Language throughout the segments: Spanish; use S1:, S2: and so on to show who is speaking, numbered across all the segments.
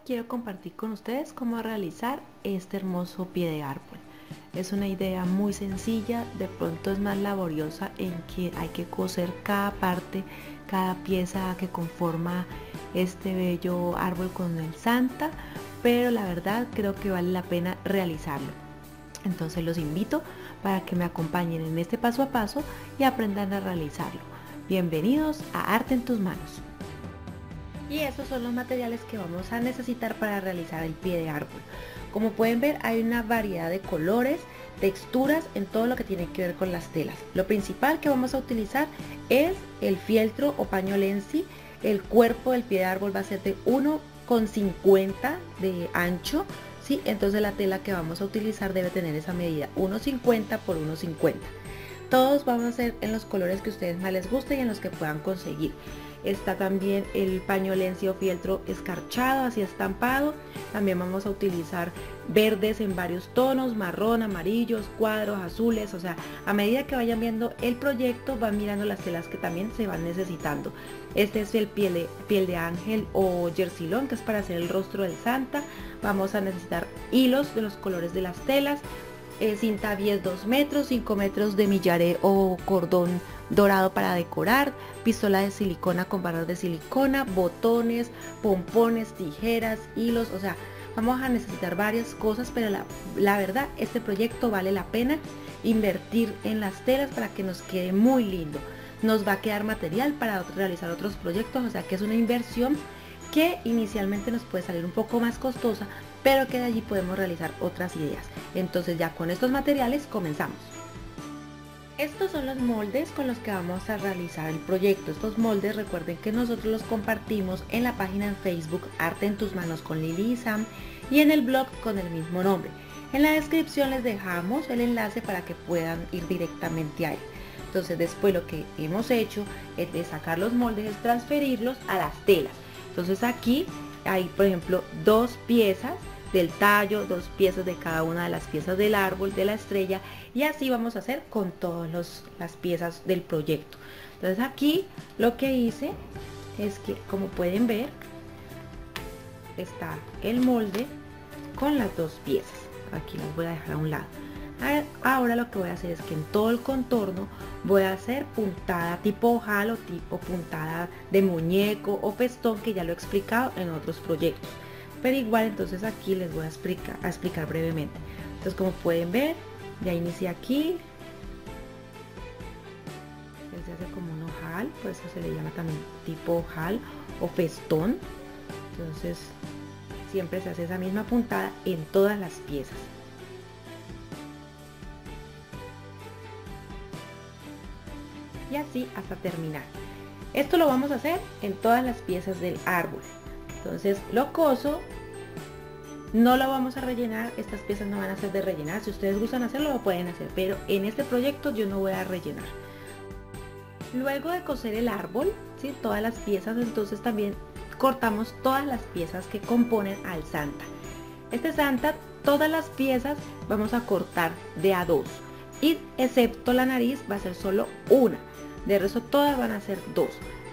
S1: quiero compartir con ustedes cómo realizar este hermoso pie de árbol. Es una idea muy sencilla, de pronto es más laboriosa en que hay que coser cada parte, cada pieza que conforma este bello árbol con el Santa, pero la verdad creo que vale la pena realizarlo. Entonces los invito para que me acompañen en este paso a paso y aprendan a realizarlo. Bienvenidos a Arte en tus manos. Y esos son los materiales que vamos a necesitar para realizar el pie de árbol. Como pueden ver, hay una variedad de colores, texturas en todo lo que tiene que ver con las telas. Lo principal que vamos a utilizar es el fieltro o paño lenzi. El cuerpo del pie de árbol va a ser de 1,50 de ancho, ¿sí? Entonces la tela que vamos a utilizar debe tener esa medida, 1,50 por 1,50. Todos van a ser en los colores que a ustedes más les guste y en los que puedan conseguir. Está también el paño lenzi o fieltro escarchado, así estampado. También vamos a utilizar verdes en varios tonos, marrón, amarillos, cuadros, azules. O sea, a medida que vayan viendo el proyecto, van mirando las telas que también se van necesitando. Este es el piel de ángel o jersilón, que es para hacer el rostro del Santa. Vamos a necesitar hilos de los colores de las telas. Cinta bies 2 metros, 5 metros de millaré o cordón dorado para decorar, pistola de silicona con barras de silicona, botones, pompones, tijeras, hilos. O sea, vamos a necesitar varias cosas, pero la verdad este proyecto vale la pena invertir en las telas para que nos quede muy lindo. Nos va a quedar material para realizar otros proyectos, o sea que es una inversión que inicialmente nos puede salir un poco más costosa, pero que de allí podemos realizar otras ideas. Entonces ya con estos materiales comenzamos. Estos son los moldes con los que vamos a realizar el proyecto. Estos moldes, recuerden que nosotros los compartimos en la página en Facebook Arte en tus manos con Lili y Sam, y en el blog con el mismo nombre. En la descripción les dejamos el enlace para que puedan ir directamente a él. Entonces después lo que hemos hecho es de sacar los moldes, es transferirlos a las telas. Entonces aquí hay, por ejemplo, 2 piezas del tallo, 2 piezas de cada una de las piezas del árbol, de la estrella, y así vamos a hacer con todas las piezas del proyecto. Entonces aquí lo que hice es que, como pueden ver, está el molde con las 2 piezas. Aquí las voy a dejar a un lado. Ahora lo que voy a hacer es que en todo el contorno voy a hacer puntada tipo ojal o tipo puntada de muñeco o festón, que ya lo he explicado en otros proyectos, pero igual entonces aquí les voy a explicar brevemente. Entonces, como pueden ver, ya inicié aquí. Se hace como un ojal, por eso se le llama también tipo ojal o festón. Entonces siempre se hace esa misma puntada en todas las piezas. Y así hasta terminar. Esto lo vamos a hacer en todas las piezas del árbol. Entonces lo coso, no lo vamos a rellenar, estas piezas no van a ser de rellenar. Si ustedes gustan hacerlo, lo pueden hacer, pero en este proyecto yo no voy a rellenar. Luego de coser el árbol, ¿sí?, todas las piezas, entonces también cortamos todas las piezas que componen al Santa. Este Santa, todas las piezas vamos a cortar de a 2, y excepto la nariz va a ser solo una. De resto todas van a ser 2.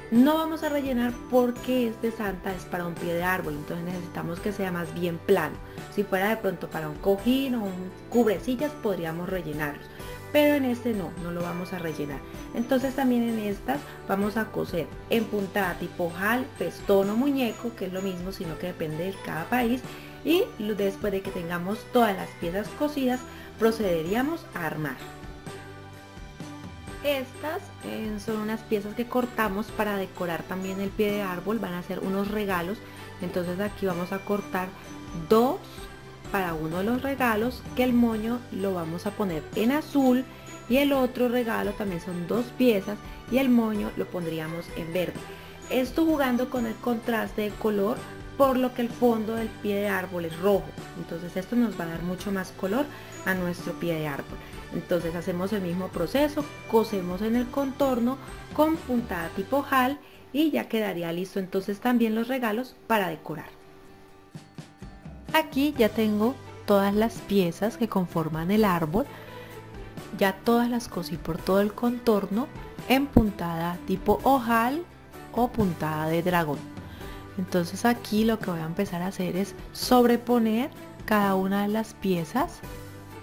S1: No vamos a rellenar porque este Santa es para un pie de árbol, entonces necesitamos que sea más bien plano. Si fuera de pronto para un cojín o un cubrecillas podríamos rellenarlos, pero en este no lo vamos a rellenar. Entonces también en estas vamos a coser en puntada tipo ojal, festón o muñeco, que es lo mismo, sino que depende de cada país. Y después de que tengamos todas las piezas cosidas, procederíamos a armar. Estas son unas piezas que cortamos para decorar también el pie de árbol, van a ser unos regalos. Entonces aquí vamos a cortar 2 para uno de los regalos, que el moño lo vamos a poner en azul, y el otro regalo también son 2 piezas y el moño lo pondríamos en verde. Esto jugando con el contraste de color, por lo que el fondo del pie de árbol es rojo, entonces esto nos va a dar mucho más color a nuestro pie de árbol. Entonces hacemos el mismo proceso, cosemos en el contorno con puntada tipo ojal y ya quedaría listo entonces también los regalos para decorar. Aquí ya tengo todas las piezas que conforman el árbol, ya todas las cosí por todo el contorno en puntada tipo ojal o puntada de dragón. Entonces aquí lo que voy a empezar a hacer es sobreponer cada una de las piezas,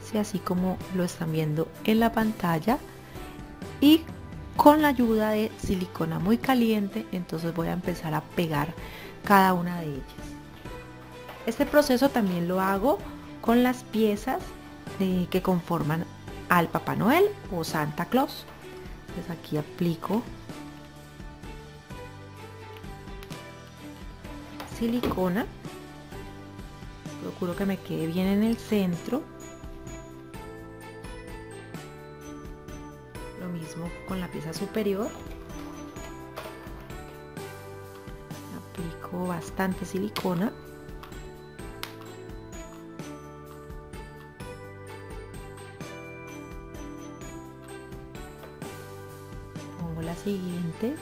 S1: ¿sí? Así como lo están viendo en la pantalla, y con la ayuda de silicona muy caliente, entonces voy a empezar a pegar cada una de ellas. Este proceso también lo hago con las piezas que conforman al Papá Noel o Santa Claus. Entonces aquí aplico silicona, procuro que me quede bien en el centro. Lo mismo con la pieza superior, aplico bastante silicona. Pongo la siguiente.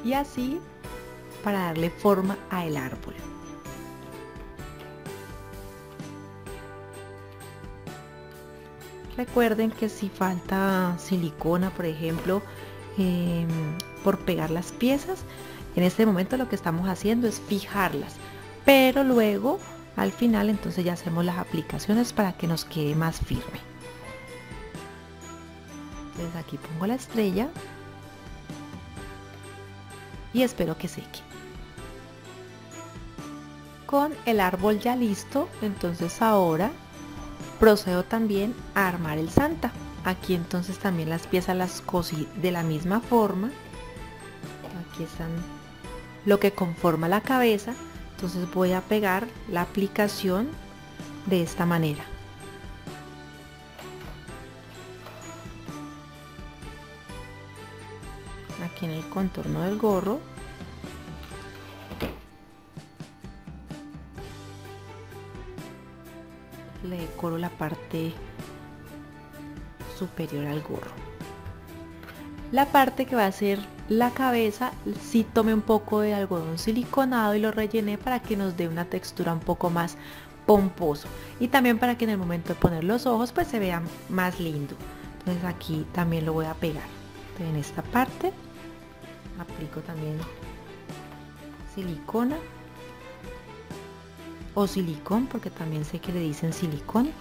S1: Y así para darle forma al árbol. Recuerden que si falta silicona, por ejemplo, por pegar las piezas, en este momento lo que estamos haciendo es fijarlas, pero luego al final entonces ya hacemos las aplicaciones para que nos quede más firme. Entonces aquí pongo la estrella y espero que seque. Con el árbol ya listo, entonces ahora procedo también a armar el Santa. Aquí entonces también las piezas las cosí de la misma forma. Aquí están lo que conforma la cabeza. Entonces voy a pegar la aplicación de esta manera. Aquí en el contorno del gorro. Le decoro la parte superior al gorro. La parte que va a ser la cabeza, sí tomé un poco de algodón siliconado y lo rellené para que nos dé una textura un poco más pomposo y también para que en el momento de poner los ojos pues se vea más lindo. Entonces aquí también lo voy a pegar. Entonces, en esta parte aplico también silicona o silicón, porque también sé que le dicen silicón.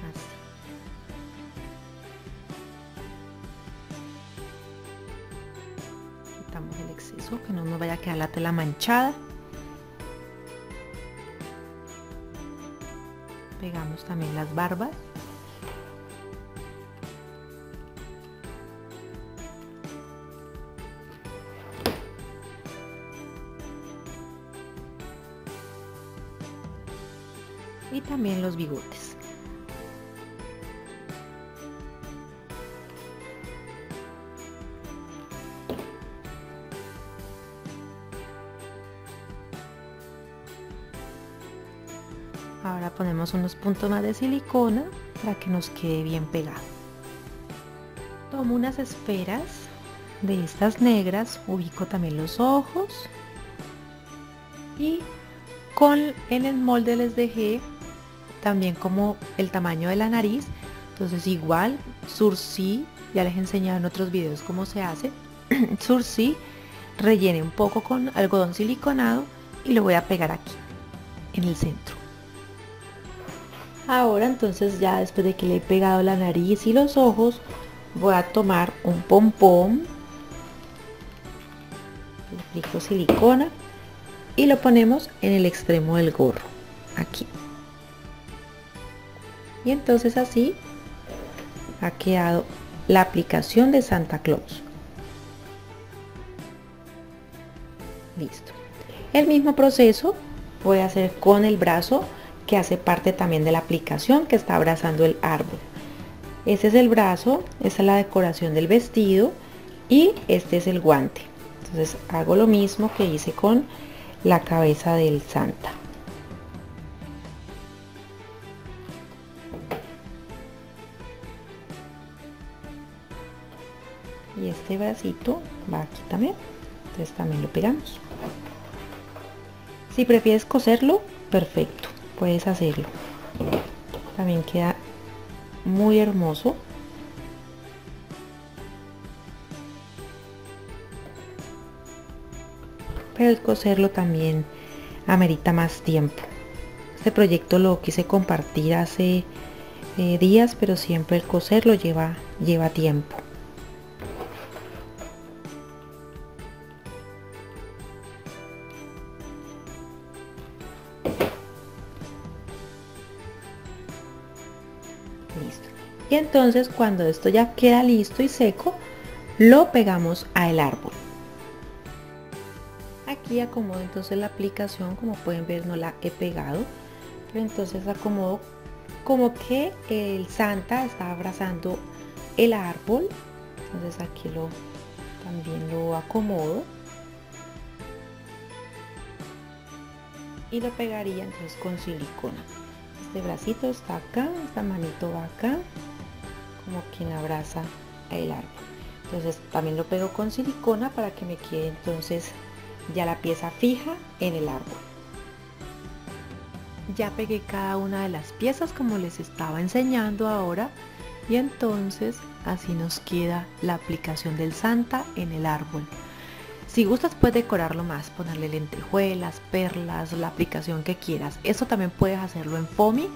S1: Así. Quitamos el exceso, que no nos vaya a quedar la tela manchada. Pegamos también las barbas. Y también los bigotes. Ahora ponemos unos puntos más de silicona para que nos quede bien pegado. Tomo unas esferas de estas negras, ubico también los ojos y en el molde les dejé también como el tamaño de la nariz. Entonces igual surcí, ya les he enseñado en otros videos cómo se hace. Surcí, rellené un poco con algodón siliconado y lo voy a pegar aquí en el centro. Ahora entonces ya después de que le he pegado la nariz y los ojos, voy a tomar un pompón, le aplico silicona y lo ponemos en el extremo del gorro, aquí. Y entonces así ha quedado la aplicación de Santa Claus. Listo. El mismo proceso voy a hacer con el brazo, que hace parte también de la aplicación que está abrazando el árbol. Este es el brazo, esta es la decoración del vestido y este es el guante. Entonces hago lo mismo que hice con la cabeza del Santa. Y este bracito va aquí también, entonces también lo pegamos. Si prefieres coserlo, perfecto, puedes hacerlo. También queda muy hermoso. Pero el coserlo también amerita más tiempo. Este proyecto lo quise compartir hace días, pero siempre el coserlo lleva tiempo. Listo. Y entonces cuando esto ya queda listo y seco, lo pegamos al árbol. Aquí acomodo entonces la aplicación, como pueden ver no la he pegado, pero entonces acomodo como que el Santa está abrazando el árbol. Entonces aquí también lo acomodo y lo pegaría entonces con silicona. Este bracito está acá, esta manito va acá, como quien abraza el árbol. Entonces también lo pego con silicona para que me quede entonces ya la pieza fija en el árbol. Ya pegué cada una de las piezas como les estaba enseñando ahora, y entonces así nos queda la aplicación del Santa en el árbol. Si gustas puedes decorarlo más, ponerle lentejuelas, perlas, la aplicación que quieras. Esto también puedes hacerlo en foamy.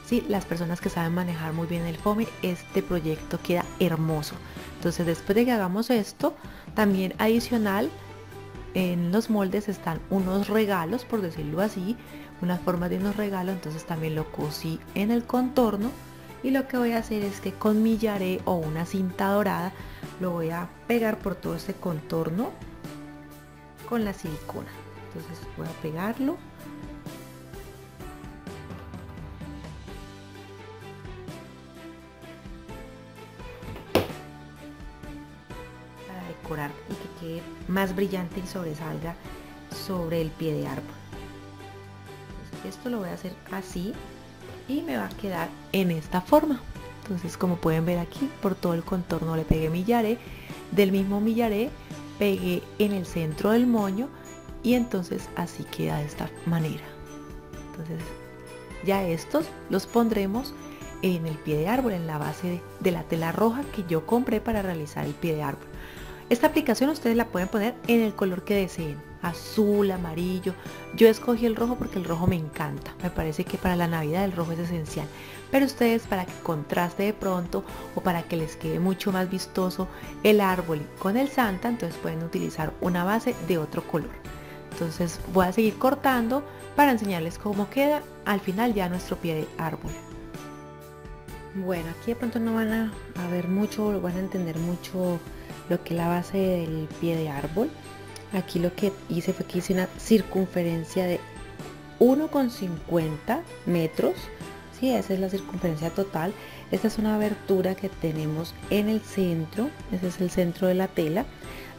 S1: Sí, las personas que saben manejar muy bien el foamy, este proyecto queda hermoso. Entonces después de que hagamos esto, también adicional en los moldes están unos regalos, por decirlo así, unas formas de unos regalos. Entonces también lo cosí en el contorno, y lo que voy a hacer es que con mi yaré o una cinta dorada lo voy a pegar por todo este contorno con la silicona. Entonces voy a pegarlo. Para decorar y que quede más brillante y sobresalga sobre el pie de árbol. Entonces, esto lo voy a hacer así y me va a quedar en esta forma. Entonces como pueden ver aquí, por todo el contorno le pegué mi yaré. Del mismo mi yaré pegué en el centro del moño, y entonces así queda de esta manera. Entonces ya estos los pondremos en el pie de árbol, en la base de la tela roja que yo compré para realizar el pie de árbol. Esta aplicación ustedes la pueden poner en el color que deseen, azul, amarillo. Yo escogí el rojo porque el rojo me encanta, me parece que para la Navidad el rojo es esencial, pero ustedes, para que contraste de pronto o para que les quede mucho más vistoso el árbol con el Santa, entonces pueden utilizar una base de otro color. Entonces voy a seguir cortando para enseñarles cómo queda al final ya nuestro pie de árbol. Bueno, aquí de pronto no van a ver mucho, van a entender mucho lo que es la base del pie de árbol. Aquí lo que hice fue que hice una circunferencia de 1,50 metros. Sí, esa es la circunferencia total. Esta es una abertura que tenemos en el centro. Ese es el centro de la tela.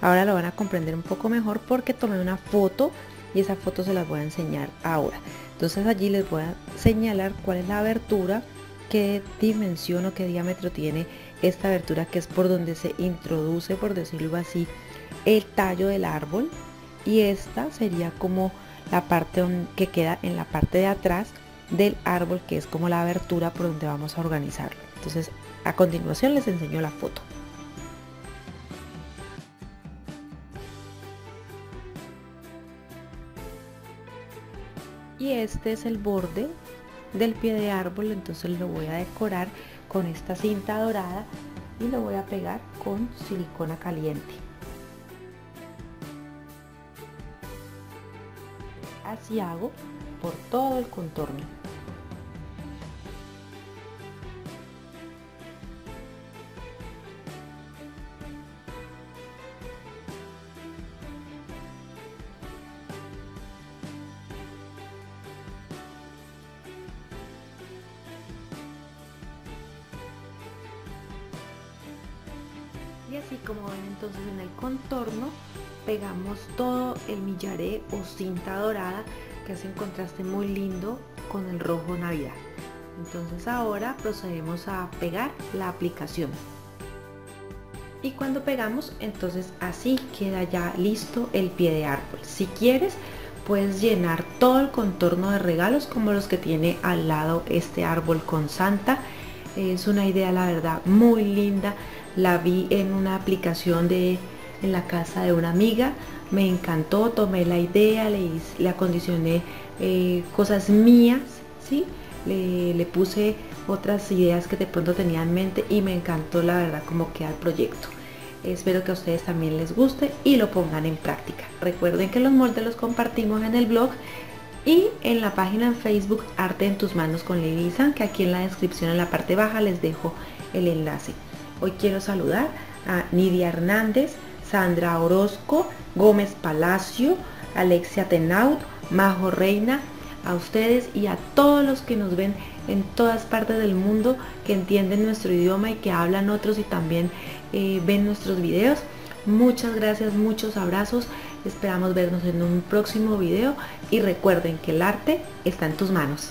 S1: Ahora lo van a comprender un poco mejor porque tomé una foto, y esa foto se las voy a enseñar ahora. Entonces allí les voy a señalar cuál es la abertura, qué dimensión o qué diámetro tiene esta abertura, que es por donde se introduce, por decirlo así, el tallo del árbol. Y esta sería como la parte que queda en la parte de atrás del árbol, que es como la abertura por donde vamos a organizarlo. Entonces a continuación les enseño la foto. Y este es el borde del pie de árbol. Entonces lo voy a decorar con esta cinta dorada y lo voy a pegar con silicona caliente. Así hago por todo el contorno. Y así como ven, entonces en el contorno pegamos todo el millaré o cinta dorada, que hace un contraste muy lindo con el rojo Navidad. Entonces ahora procedemos a pegar la aplicación. Y cuando pegamos, entonces así queda ya listo el pie de árbol. Si quieres, puedes llenar todo el contorno de regalos como los que tiene al lado este árbol con Santa. Es una idea, la verdad, muy linda. La vi en una aplicación en la casa de una amiga. Me encantó, tomé la idea, le acondicioné cosas mías, ¿sí? Le puse otras ideas que de pronto tenía en mente y me encantó, la verdad, cómo queda el proyecto. Espero que a ustedes también les guste y lo pongan en práctica. Recuerden que los moldes los compartimos en el blog y en la página en Facebook Arte en tus manos con Lady San, que aquí en la descripción en la parte baja les dejo el enlace. Hoy quiero saludar a Nidia Hernández, Sandra Orozco, Gómez Palacio, Alexia Tenaut, Majo Reina, a ustedes y a todos los que nos ven en todas partes del mundo, que entienden nuestro idioma y que hablan otros y también ven nuestros videos. Muchas gracias, muchos abrazos, esperamos vernos en un próximo video y recuerden que el arte está en tus manos.